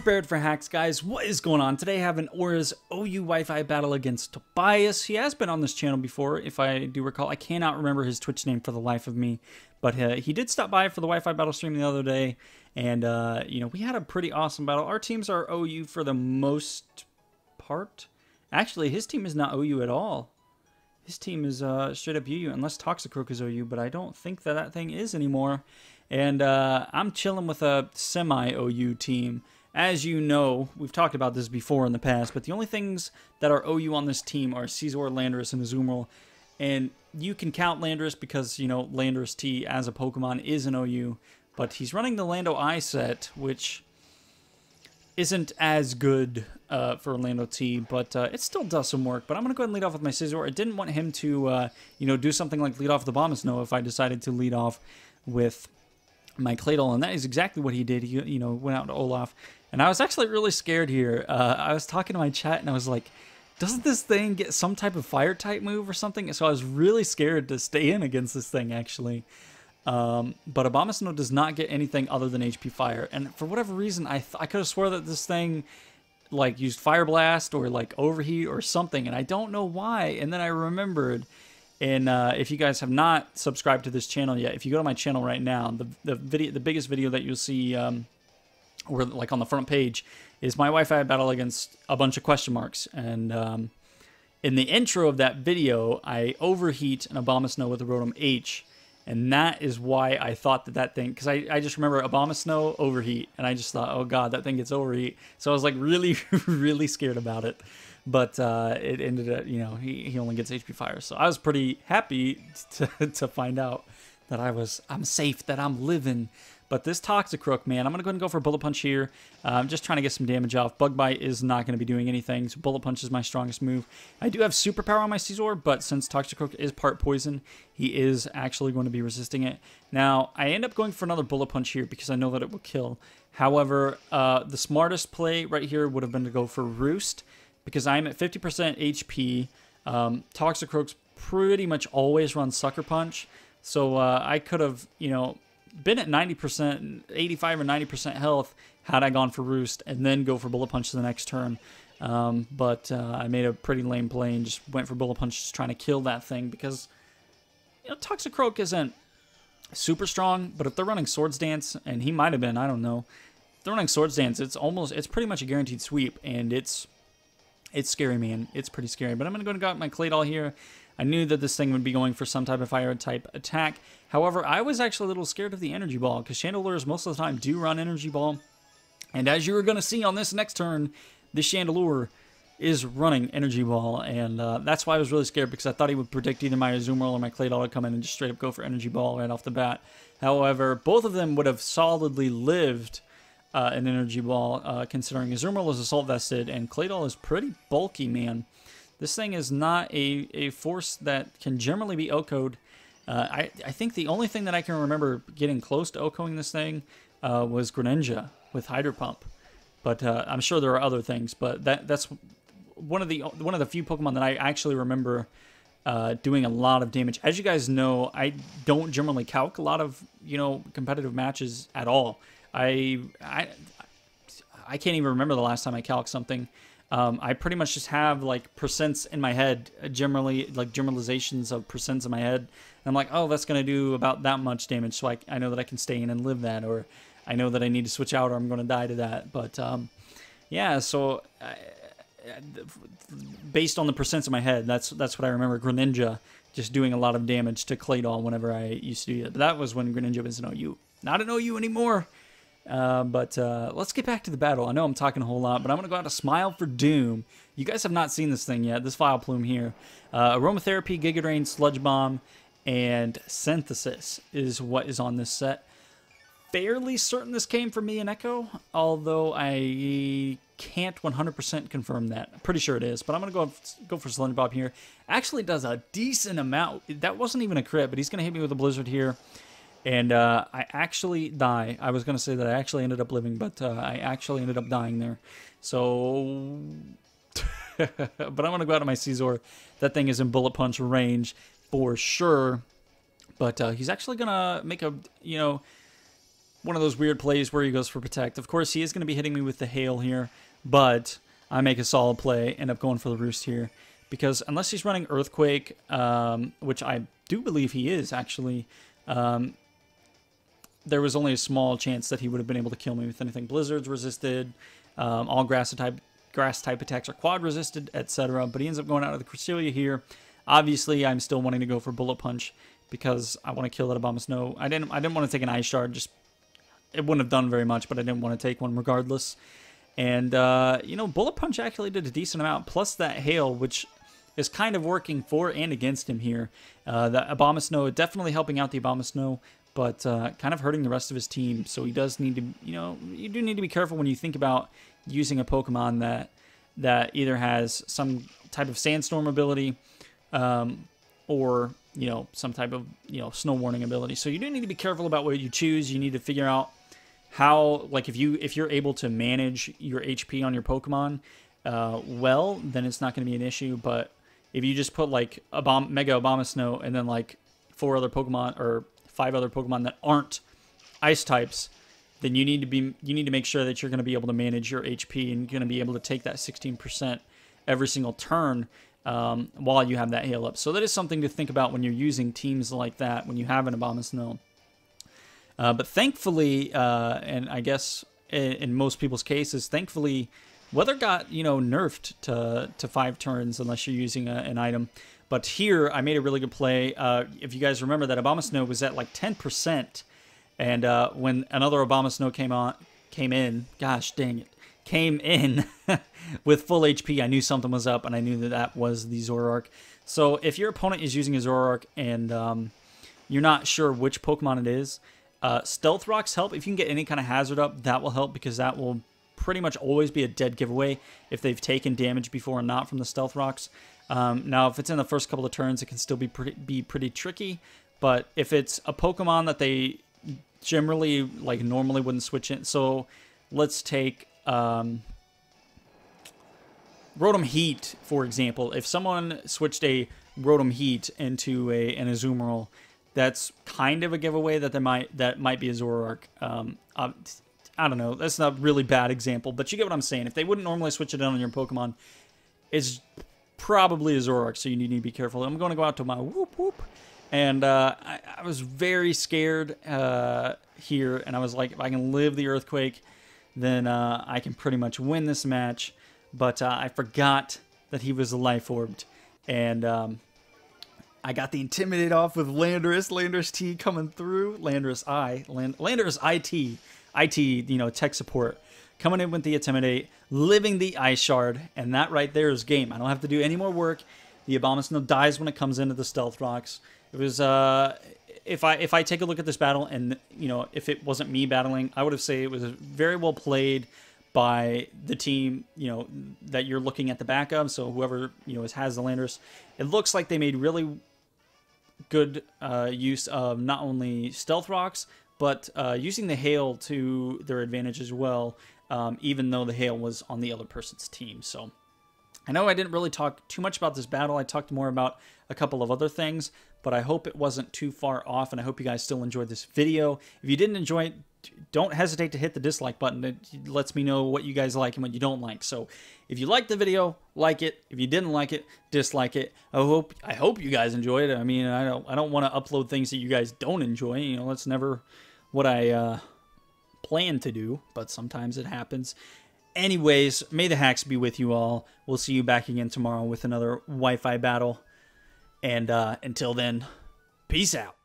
prepared for hacks, guys. What is going on? Today I have an Aura's OU Wi-Fi battle against Tobias. He has been on this channel before, if I do recall. I cannot remember his Twitch name for the life of me, but he did stop by for the Wi-Fi battle stream the other day, and you know, we had a pretty awesome battle. Our teams are OU for the most part. Actually, his team is not OU at all. His team is straight up UU, unless Toxicroak is OU, but I don't think that thing is anymore. And I'm chilling with a semi-OU team. As you know, we've talked about this before in the past, but the only things that are OU on this team are Caesar, Landorus, and Azumarill. And you can count Landorus because, you know, Landorus T as a Pokemon is an OU, but he's running the Lando I set, which isn't as good for Lando T, but it still does some work. But I'm going to go ahead and lead off with my Scizor. I didn't want him to, you know, do something like lead off the Abomasnow if I decided to lead off with my Claydol, and that is exactly what he did. He, you know, went out to Olaf, and I was actually really scared here. I was talking to my chat, and I was like, doesn't this thing get some type of fire-type move or something? So I was really scared to stay in against this thing, actually. But Abomasnow does not get anything other than HP Fire, and for whatever reason, I could have swore that this thing like used Fire Blast or like Overheat or something, and I don't know why. And then I remembered. And if you guys have not subscribed to this channel yet, if you go to my channel right now, the biggest video that you'll see, or like on the front page, is my Wi-Fi battle against a bunch of question marks. And in the intro of that video, I overheat an Abomasnow with a Rotom H, and that is why I thought that thing, because I just remember Abomasnow overheat, and I just thought, oh god, that thing gets overheat. So I was like really, really scared about it. But it ended up, you know, he only gets HP Fire. So I was pretty happy to find out that I'm safe, that I'm living. But this Toxicroak, man, I'm going to go ahead and go for Bullet Punch here. I'm just trying to get some damage off. Bug Bite is not going to be doing anything, so Bullet Punch is my strongest move. I do have Superpower on my Scizor, but since Toxicroak is part poison, he is actually going to be resisting it. Now, I end up going for another Bullet Punch here because I know that it will kill. However, the smartest play right here would have been to go for Roost, because I'm at 50% HP. Toxicroak's pretty much always runs Sucker Punch. So I could have, you know, been at 90%, 85 or 90% health had I gone for Roost and then go for Bullet Punch the next turn. But I made a pretty lame play and just went for Bullet Punch, just trying to kill that thing because, you know, Toxicroak isn't super strong, but if they're running Swords Dance, and he might have been, I don't know. If they're running Swords Dance, it's pretty much a guaranteed sweep, and it's scary, man. It's pretty scary. But I'm going to go and got my Claydol here. I knew that this thing would be going for some type of fire-type attack. However, I was actually a little scared of the Energy Ball, because Chandelures most of the time do run Energy Ball. And as you are going to see on this next turn, this Chandelure is running Energy Ball. And that's why I was really scared, because I thought he would predict either my Azumarill or my Claydol to come in and just straight up go for Energy Ball right off the bat. However, both of them would have solidly lived an Energy Ball, considering Azumarill is Assault Vested, and Claydol is pretty bulky, man. This thing is not a force that can generally be OHKO'd. I think the only thing that I can remember getting close to OHKOing this thing was Greninja with Hydro Pump. But I'm sure there are other things, but that's one of the few Pokemon that I actually remember doing a lot of damage. As you guys know, I don't generally calc a lot of, you know, competitive matches at all. I can't even remember the last time I calced something. I pretty much just have like percents in my head, generally like generalizations of percents in my head. And I'm like, oh, that's going to do about that much damage, so I know that I can stay in and live that, or I know that I need to switch out or I'm going to die to that. But yeah, so based on the percents in my head, that's what I remember Greninja just doing a lot of damage to Claydol whenever I used to do that. But that was when Greninja was an OU. Not an OU anymore. But let's get back to the battle. I know I'm talking a whole lot, but I'm going to go out to Smile for Doom. You guys have not seen this thing yet, this Vileplume here. Aromatherapy, Giga Drain, Sludge Bomb, and Synthesis is what is on this set. Fairly certain this came from me and Echo, although I can't 100% confirm that. I'm pretty sure it is, but I'm going to go for Sludge Bomb here. Actually does a decent amount. That wasn't even a crit, but he's going to hit me with a Blizzard here. And I actually die. I was going to say that I actually ended up living, but I actually ended up dying there. So, but I'm going to go out to my Scizor. That thing is in Bullet Punch range for sure. But he's actually going to make a, you know, one of those weird plays where he goes for protect. Of course, he is going to be hitting me with the hail here, but I make a solid play, end up going for the roost here. Because unless he's running Earthquake, which I do believe he is, actually, there was only a small chance that he would have been able to kill me with anything. Blizzard's resisted, all grass type attacks are quad resisted, etc. But he ends up going out of the Cresselia here. Obviously, I'm still wanting to go for Bullet Punch because I want to kill that Abomasnow. I didn't want to take an Ice Shard. Just it wouldn't have done very much, but I didn't want to take one regardless. And you know, Bullet Punch actually did a decent amount. Plus that Hail, which is kind of working for and against him here. The Abomasnow definitely helping out the Abomasnow, but kind of hurting the rest of his team. So he does need to, you know, you do need to be careful when you think about using a Pokemon that either has some type of Sandstorm ability, or, you know, some type of, you know, Snow Warning ability. So you do need to be careful about what you choose. You need to figure out how, like, if you're able to manage your HP on your Pokemon, well, then it's not going to be an issue. But if you just put like Mega Abomasnow and then like 4 other Pokemon or 5 other Pokemon that aren't Ice types, then you need to make sure that you're going to be able to manage your HP and you're going to be able to take that 16% every single turn while you have that hail up. So that is something to think about when you're using teams like that, when you have an Abomasnow. But thankfully, and I guess in most people's cases, thankfully, Weather got, you know, nerfed to 5 turns unless you're using an item. But here, I made a really good play. If you guys remember, that Abomasnow was at like 10%. And when another Abomasnow came in, gosh dang it, came in with full HP, I knew something was up, and I knew that that was the Zoroark. So if your opponent is using a Zoroark and you're not sure which Pokemon it is, Stealth Rocks help. If you can get any kind of hazard up, that will help, because that will pretty much always be a dead giveaway if they've taken damage before and not from the Stealth Rocks. Now, if it's in the first couple of turns, it can still be pretty tricky. But if it's a Pokemon that they generally, like, normally wouldn't switch in. So let's take Rotom Heat, for example. If someone switched a Rotom Heat into an Azumarill, that's kind of a giveaway that might be a Zoroark. I don't know. That's not a really bad example, but you get what I'm saying. If they wouldn't normally switch it on your Pokemon, it's probably a Zoroark, so you need to be careful. I'm going to go out to my Whoop Whoop. And I was very scared here, and I was like, if I can live the Earthquake, then I can pretty much win this match. But I forgot that he was Life-Orbed, and I got the Intimidate off with Landorus T coming through, Landorus IT, you know, tech support, coming in with the Intimidate, living the Ice Shard, and that right there is game. I don't have to do any more work. The Abomasnow dies when it comes into the Stealth Rocks. It was, if I take a look at this battle, and, you know, if it wasn't me battling, I would have said it was very well played by the team, you know, that you're looking at the back of. So whoever, you know, has the Landorus, it looks like they made really good use of not only Stealth Rocks, but using the Hail to their advantage as well, even though the Hail was on the other person's team. So I know I didn't really talk too much about this battle. I talked more about a couple of other things, but I hope it wasn't too far off, and I hope you guys still enjoyed this video. If you didn't enjoy it, don't hesitate to hit the dislike button. It lets me know what you guys like and what you don't like. So if you liked the video, like it. If you didn't like it, dislike it. I hope you guys enjoyed it. I mean, I don't want to upload things that you guys don't enjoy. You know, that's never what I plan to do, but sometimes it happens. Anyways, may the hacks be with you all. We'll see you back again tomorrow with another Wi-Fi battle. And until then, peace out.